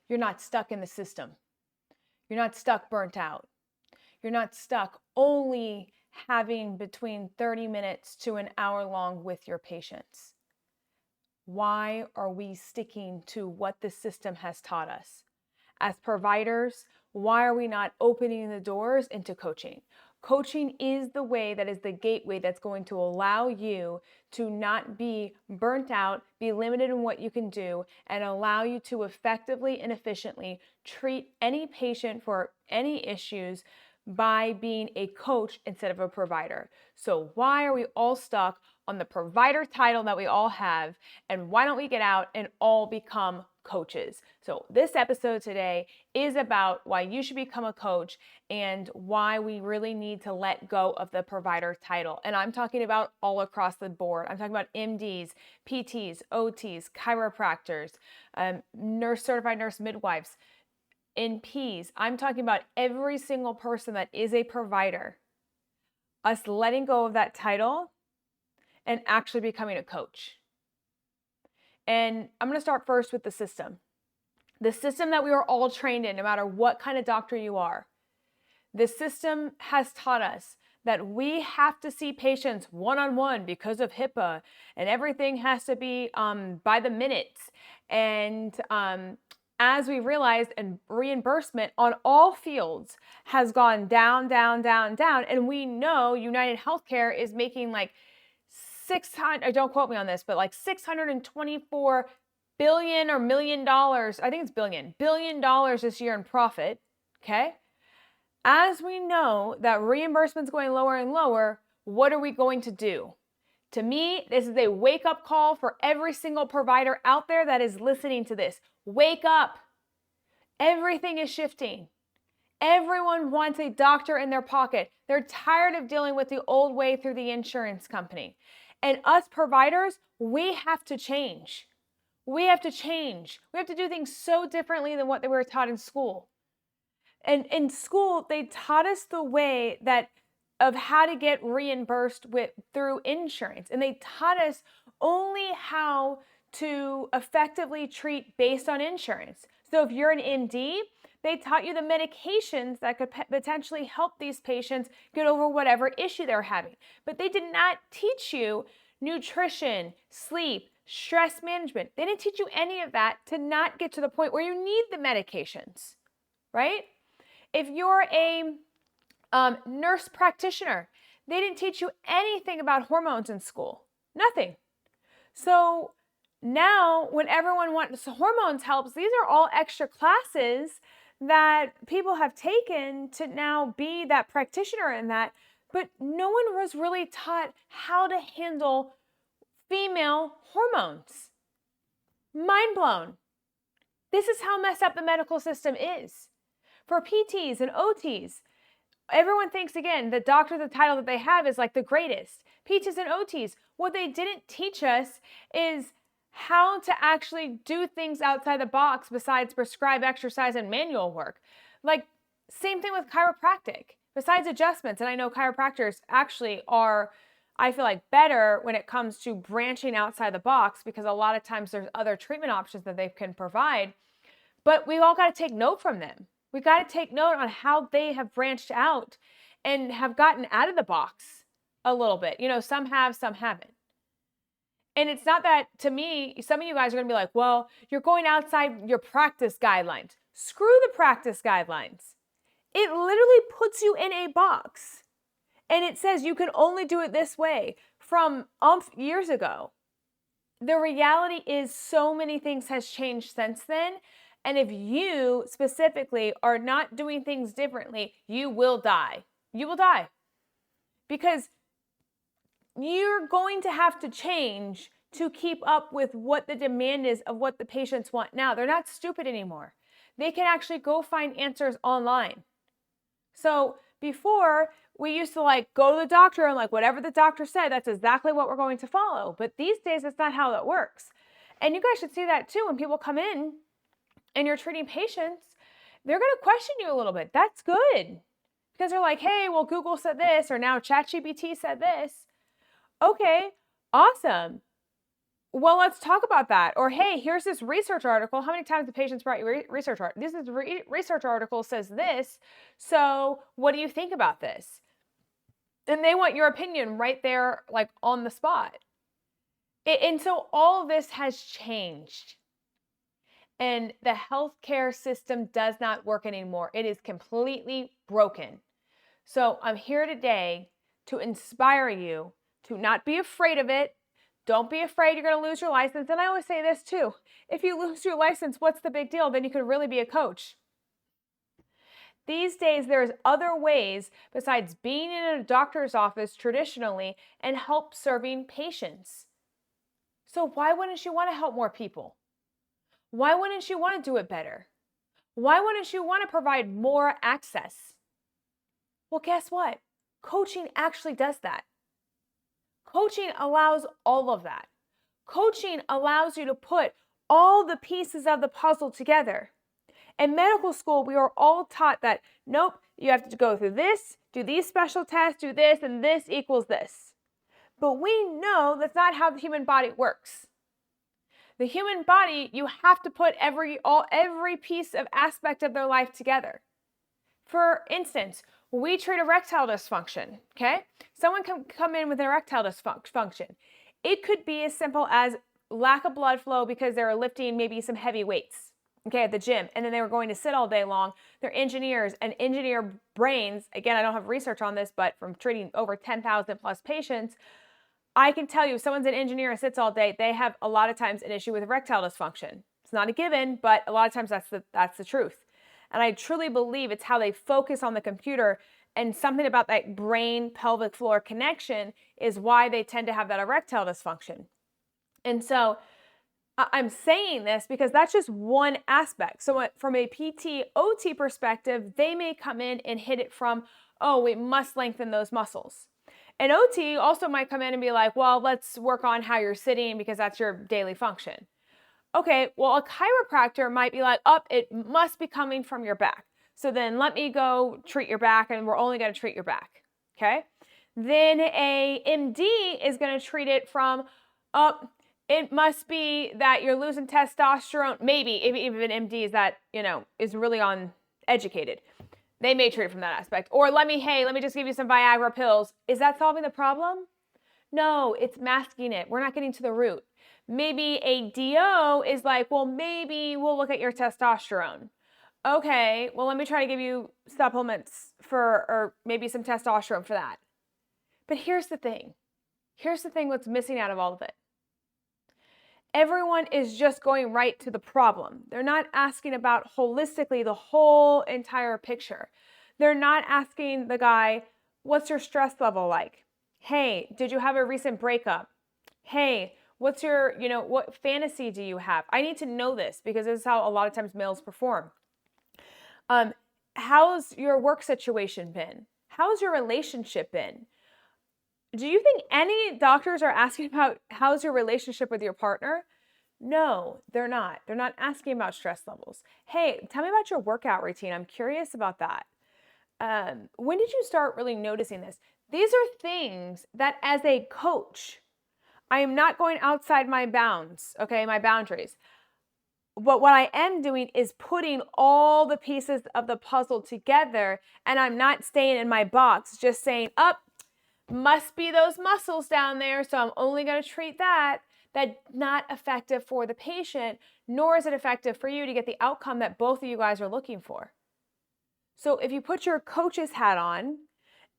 you're not stuck in the system. You're not stuck burnt out. You're not stuck only having between 30 minutes to an hour long with your patients. Why are we sticking to what the system has taught us? As providers, why are we not opening the doors into coaching? Coaching is the way, that is the gateway that's going to allow you to not be burnt out, be limited in what you can do, and allow you to effectively and efficiently treat any patient for any issues by being a coach instead of a provider. So why are we all stuck on the provider title that we all have, and why don't we get out and all become coaches? So this episode today is about why you should become a coach and why we really need to let go of the provider title. And I'm talking about all across the board. I'm talking about MDs, PTs, OTs, chiropractors, certified nurse midwives, NPs. I'm talking about every single person that is a provider. Us letting go of that title and actually becoming a coach. And I'm going to start first with the system. The system that we are all trained in, no matter what kind of doctor you are. The system has taught us that we have to see patients one-on-one because of HIPAA, and everything has to be by the minutes. And as we realized, and reimbursement on all fields has gone down, down, down, down. And we know United Healthcare is making like don't quote me on this, but like $624 billion or $1 million, I think it's billion dollars this year in profit, okay? As we know that reimbursement's going lower and lower, what are we going to do? To me, this is a wake-up call for every single provider out there that is listening to this. Wake up. Everything is shifting. Everyone wants a doctor in their pocket. They're tired of dealing with the old way through the insurance company. And us providers, we have to change. We have to change. We have to do things so differently than what they were taught in school. And in school, they taught us the way of how to get reimbursed through insurance. And they taught us only how to effectively treat based on insurance. So if you're an MD, they taught you the medications that could potentially help these patients get over whatever issue they're having. But they did not teach you nutrition, sleep, stress management. They didn't teach you any of that to not get to the point where you need the medications, right? If you're a nurse practitioner, they didn't teach you anything about hormones in school. Nothing. So now when everyone wants hormones helps, these are all extra classes that people have taken to now be that practitioner in that, but no one was really taught how to handle female hormones. Mind blown. This is how messed up the medical system is. For PTs and OTs, everyone thinks, again, the doctor, the title that they have is like the greatest. PTs and OTs, what they didn't teach us is how to actually do things outside the box besides prescribe exercise and manual work. Like, same thing with chiropractic. Besides adjustments, and I know chiropractors actually are, I feel like, better when it comes to branching outside the box because a lot of times there's other treatment options that they can provide. But we all got to take note from them. We got to take note on how they have branched out and have gotten out of the box a little bit. You know, some have, some haven't. And it's not that, to me, some of you guys are going to be like, well, you're going outside your practice guidelines. Screw the practice guidelines. It literally puts you in a box. And it says you can only do it this way from years ago. The reality is so many things has changed since then. And if you specifically are not doing things differently, you will die. You will die. Because you're going to have to change to keep up with what the demand is of what the patients want now. They're not stupid anymore. They can actually go find answers online. So before, we used to go to the doctor and whatever the doctor said, that's exactly what we're going to follow. But these days, that's not how that works. And you guys should see that too. When people come in and you're treating patients, they're going to question you a little bit. That's good. Because they're like, hey, well, Google said this, or now ChatGPT said this. Okay, awesome. well, let's talk about that. Or, hey, here's this research article. How many times the patients brought you research article? This is research article says this. So what do you think about this? And they want your opinion right there, like on the spot. And so all of this has changed. And the healthcare system does not work anymore. It is completely broken. So I'm here today to inspire you to not be afraid of it. Don't be afraid you're going to lose your license. And I always say this too. If you lose your license, what's the big deal? Then you could really be a coach. These days, there's other ways besides being in a doctor's office traditionally and help serving patients. So why wouldn't you want to help more people? Why wouldn't you want to do it better? Why wouldn't you want to provide more access? Well, guess what? Coaching actually does that. Coaching allows all of that. Coaching allows you to put all the pieces of the puzzle together. In medical school, we are all taught that, nope, you have to go through this, do these special tests, do this, and this equals this. But we know that's not how the human body works. The human body, you have to put every piece of aspect of their life together. For instance, we treat erectile dysfunction, okay? Someone can come in with erectile dysfunction. It could be as simple as lack of blood flow because they were lifting maybe some heavy weights, okay, at the gym, and then they were going to sit all day long. They're engineers, and engineer brains, again, I don't have research on this, but from treating over 10,000 plus patients, I can tell you if someone's an engineer and sits all day, they have a lot of times an issue with erectile dysfunction. It's not a given, but a lot of times that's the truth. And I truly believe it's how they focus on the computer, and something about that brain pelvic floor connection is why they tend to have that erectile dysfunction. And so I'm saying this because that's just one aspect. So from a PT, OT perspective, they may come in and hit it from, oh, we must lengthen those muscles. And OT also might come in and be like, well, let's work on how you're sitting because that's your daily function. Okay, well, a chiropractor might be like, it must be coming from your back. So then let me go treat your back, and we're only going to treat your back, okay? Then a MD is going to treat it from, it must be that you're losing testosterone. Maybe even an MD is that, is really educated. They may treat it from that aspect. Or let me just give you some Viagra pills. Is that solving the problem? No, it's masking it. We're not getting to the root. Maybe a DO is like, well, maybe we'll look at your testosterone. Okay, well, let me try to give you supplements or maybe some testosterone for that. But here's the thing. What's missing out of all of it. Everyone is just going right to the problem. They're not asking about holistically the whole entire picture. They're not asking the guy, what's your stress level like? Hey, did you have a recent breakup? Hey, what's your, what fantasy do you have? I need to know this because this is how a lot of times males perform. How's your work situation been? How's your relationship been? Do you think any doctors are asking about how's your relationship with your partner? No, they're not. They're not asking about stress levels. Hey, tell me about your workout routine. I'm curious about that. When did you start really noticing this? These are things that as a coach, I am not going outside my bounds, okay, my boundaries. But what I am doing is putting all the pieces of the puzzle together, and I'm not staying in my box, just saying, must be those muscles down there, so I'm only going to treat that. That's not effective for the patient, nor is it effective for you to get the outcome that both of you guys are looking for. So if you put your coach's hat on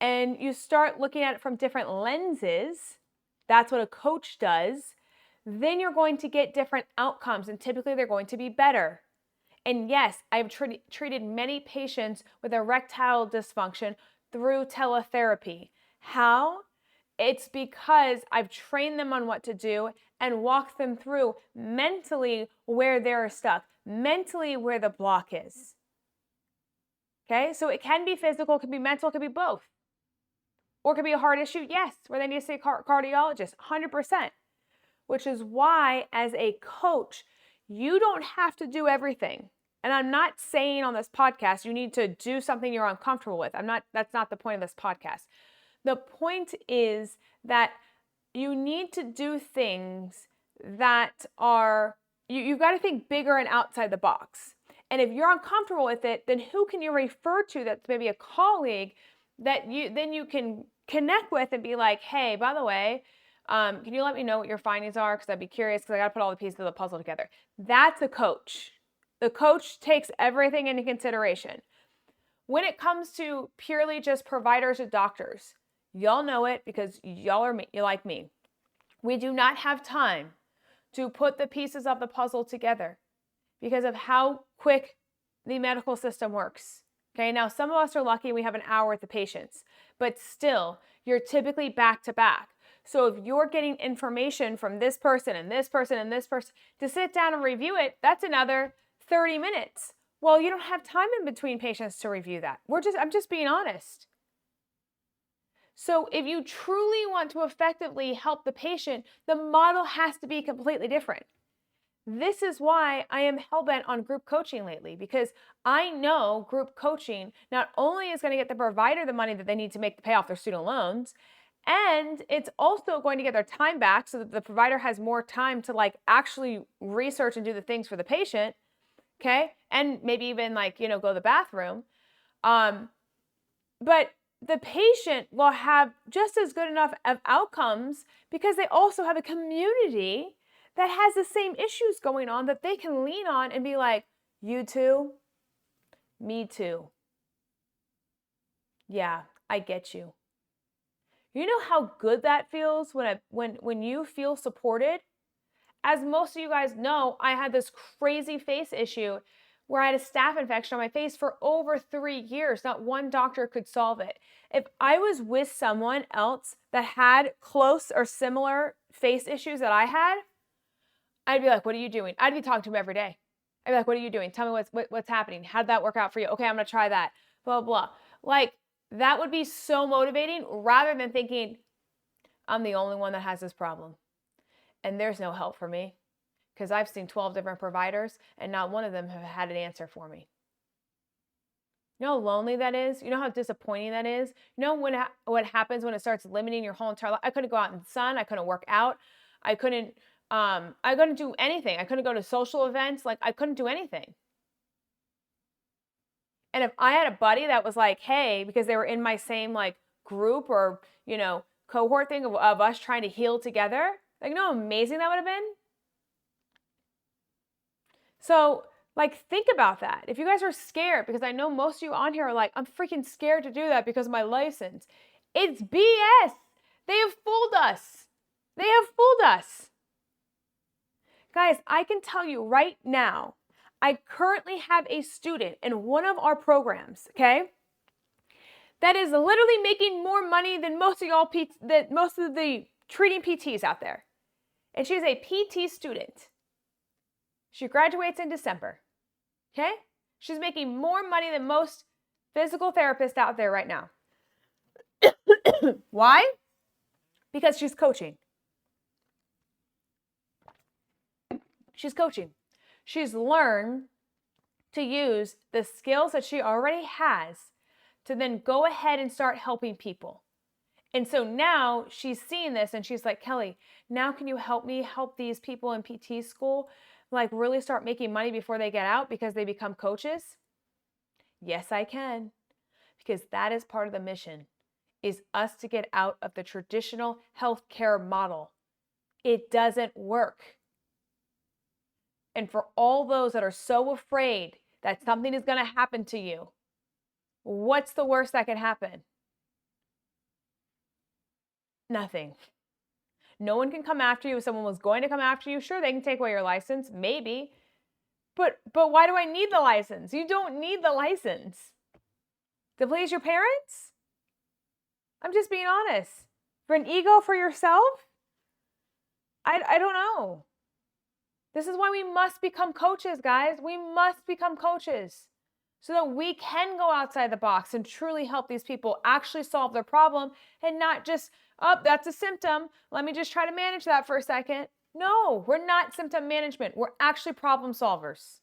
and you start looking at it from different lenses, that's what a coach does, then you're going to get different outcomes, and typically they're going to be better. And yes, I've treated many patients with erectile dysfunction through teletherapy. How? It's because I've trained them on what to do and walked them through mentally where they're stuck, mentally where the block is. Okay, so it can be physical, it can be mental, it can be both. Or it could be a heart issue, yes, where they need to see a cardiologist, 100%. Which is why, as a coach, you don't have to do everything. And I'm not saying on this podcast you need to do something you're uncomfortable with. That's not the point of this podcast. The point is that you need to do things that are, you've got to think bigger and outside the box. And if you're uncomfortable with it, then who can you refer to that's maybe a colleague that you can connect with and be like, hey, by the way, can you let me know what your findings are? Because I'd be curious, because I got to put all the pieces of the puzzle together. That's a coach. The coach takes everything into consideration. When it comes to purely just providers or doctors, y'all know it because y'all are you're like me. We do not have time to put the pieces of the puzzle together because of how quick the medical system works. Okay, now some of us are lucky we have an hour with the patients, but still, you're typically back to back. So if you're getting information from this person and this person and this person to sit down and review it, that's another 30 minutes. Well, you don't have time in between patients to review that. I'm just being honest. So if you truly want to effectively help the patient, the model has to be completely different. This is why I am hellbent on group coaching lately, because I know group coaching not only is going to get the provider the money that they need to make to pay off their student loans, and it's also going to get their time back so that the provider has more time to actually research and do the things for the patient, okay? And maybe even go to the bathroom. But the patient will have just as good enough of outcomes because they also have a community that has the same issues going on that they can lean on and be like, you too? Me too. Yeah, I get you. You know how good that feels when you feel supported? As most of you guys know, I had this crazy face issue where I had a staph infection on my face for over 3 years. Not one doctor could solve it. If I was with someone else that had close or similar face issues that I had, I'd be like, what are you doing? I'd be talking to him every day. I'd be like, what are you doing? Tell me what's happening. How did that work out for you? Okay, I'm going to try that. Blah, blah, blah. That would be so motivating rather than thinking, I'm the only one that has this problem. And there's no help for me because I've seen 12 different providers and not one of them have had an answer for me. You know how lonely that is? You know how disappointing that is? You know what happens when it starts limiting your whole entire life? I couldn't go out in the sun. I couldn't work out. I couldn't do anything. I couldn't go to social events. I couldn't do anything. And if I had a buddy that was like, hey, because they were in my same group or, cohort thing of us trying to heal together, you know how amazing that would have been? So think about that. If you guys are scared, because I know most of you on here are like, I'm freaking scared to do that because of my license. It's BS. They have fooled us. They have fooled us. Guys, I can tell you right now, I currently have a student in one of our programs, okay, that is literally making more money than most of the treating PTs out there. And she's a PT student. She graduates in December, okay? She's making more money than most physical therapists out there right now. Why? Because she's coaching. She's coaching. She's learned to use the skills that she already has to then go ahead and start helping people. And so now she's seeing this and she's like, Kelly, now can you help me help these people in PT school really start making money before they get out because they become coaches? Yes, I can. Because that is part of the mission, is us to get out of the traditional healthcare model. It doesn't work. And for all those that are so afraid that something is going to happen to you, what's the worst that can happen? Nothing. No one can come after you. If someone was going to come after you, sure, they can take away your license, maybe. But why do I need the license? You don't need the license. To please your parents? I'm just being honest. For an ego for yourself? I don't know. This is why we must become coaches, guys. We must become coaches so that we can go outside the box and truly help these people actually solve their problem and not just, oh, that's a symptom. Let me just try to manage that for a second. No, we're not symptom management. We're actually problem solvers.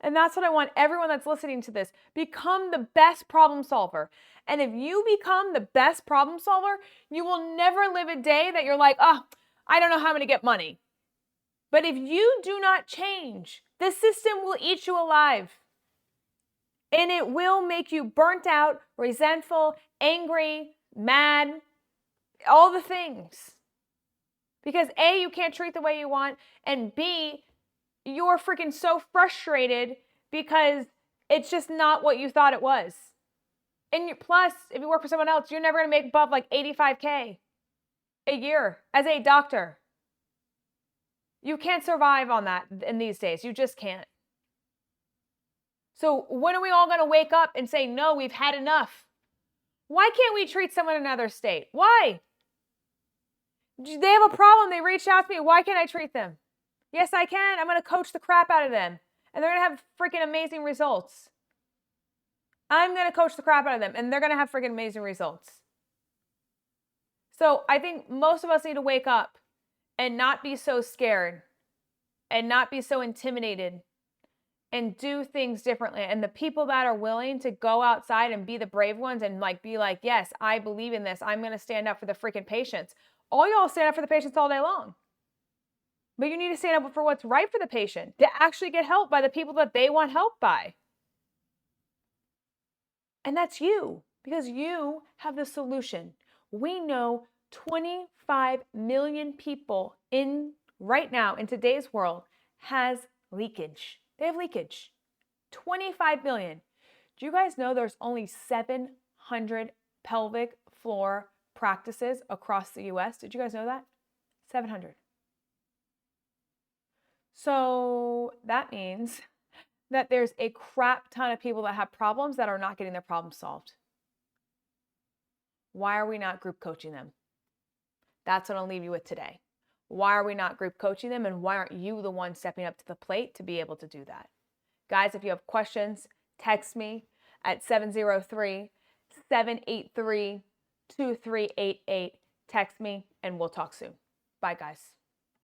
And that's what I want everyone that's listening to this. Become the best problem solver. And if you become the best problem solver, you will never live a day that you're like, oh, I don't know how I'm going to get money. But if you do not change, the system will eat you alive. And it will make you burnt out, resentful, angry, mad, all the things. Because A, you can't treat the way you want, and B, you're freaking so frustrated because it's just not what you thought it was. And plus, if you work for someone else, you're never going to make above like $85K a year as a doctor. You can't survive on that in these days. You just can't. So when are we all going to wake up and say, no, we've had enough? Why can't we treat someone in another state? Why? They have a problem. They reached out to me. Why can't I treat them? Yes, I can. I'm going to coach the crap out of them. And they're going to have freaking amazing results. I'm going to coach the crap out of them. And they're going to have freaking amazing results. So I think most of us need to wake up and not be so scared and not be so intimidated and do things differently. And the people that are willing to go outside and be the brave ones and be like, yes, I believe in this. I'm going to stand up for the freaking patients. All y'all stand up for the patients all day long. But you need to stand up for what's right for the patient to actually get help by the people that they want help by. And that's you, because you have the solution. We know 25 million people right now in today's world has leakage. They have leakage. 25 million. Do you guys know there's only 700 pelvic floor practices across the US? Did you guys know that? 700. So that means that there's a crap ton of people that have problems that are not getting their problems solved. Why are we not group coaching them? That's what I'll leave you with today. Why are we not group coaching them, and why aren't you the one stepping up to the plate to be able to do that? Guys, if you have questions, text me at 703-783-2388. Text me and we'll talk soon. Bye, guys.